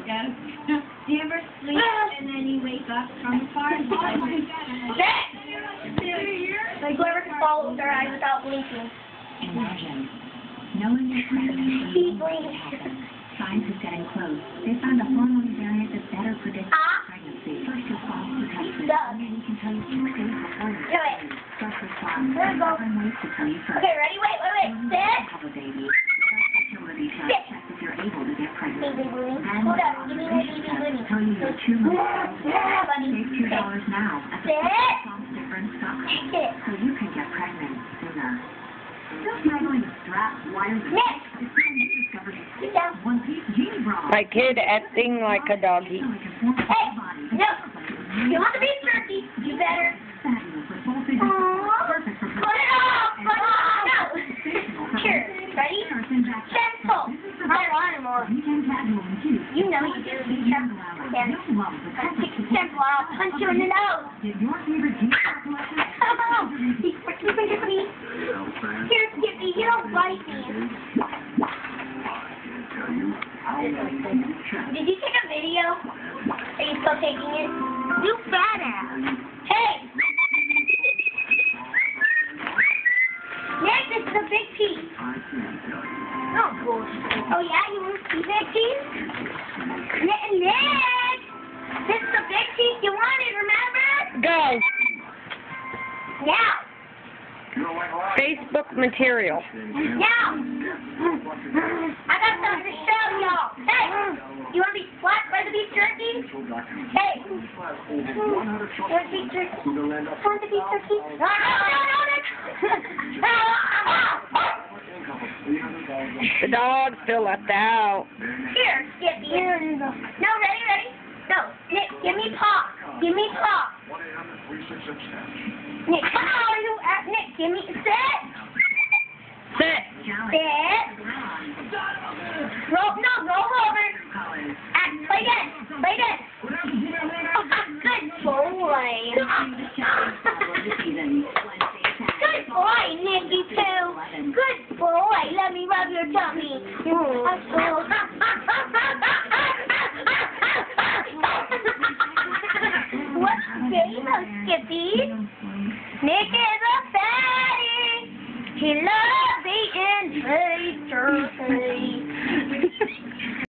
goes. Do you ever sleep and then you wake up from the fart? Like whoever can follow with their eyes without blinking. Imagine knowing your pregnancy Keep will happen. Scientists getting close. They found a hormone variant that better predicts pregnancy. First response detection. And then you can tell you 6 days before you Do it. First response. There we go. 7 ways to tell you first. Okay, ready? Wait. Sit. Have a baby. Fertility test checks if you're able to get pregnant. Baby booty. Then Hold up. Give me my baby booty. tell you you're 2 months old. Yeah, buddy. Save $2 now at the Sit. response difference.com. Sit. So you can get pregnant sooner. Still struggling to strap wires and Next. Sit down. one-piece genie bra. My kid acting like a doggy. Hey, no. You want the beef jerky? You better. Perfect for Put it off. Put it off. No. Here. Ready? Gentle. I don't want anymore. You know you do. Be careful. Gentle. I'll punch you in the nose. Your favorite genie collection? Oh, here, Skippy. You don't bite me. Did you take a video? Are you still taking it? You fat ass. Hey! Nick, this is a big piece. Oh, bullshit. Oh, yeah? You want to see big piece? Nick! This is a big piece you wanted, remember? Go. Now! Facebook material. Now! I got something to show y'all. Hey! You want to be slapped by the beef jerky? Hey! You want beef jerky? Want the beef jerky? The dog's still left out. Here, Skippy. No, ready? No, Nick, give me paw. Give me paw. Nick, come on, Nick, give me, sit. Sit. Sit. Roll over. Play dead. Good boy. Good boy, Nicky, too. Good boy. Let me rub your tummy. What's game, Skippy? Nick is a fatty. He loves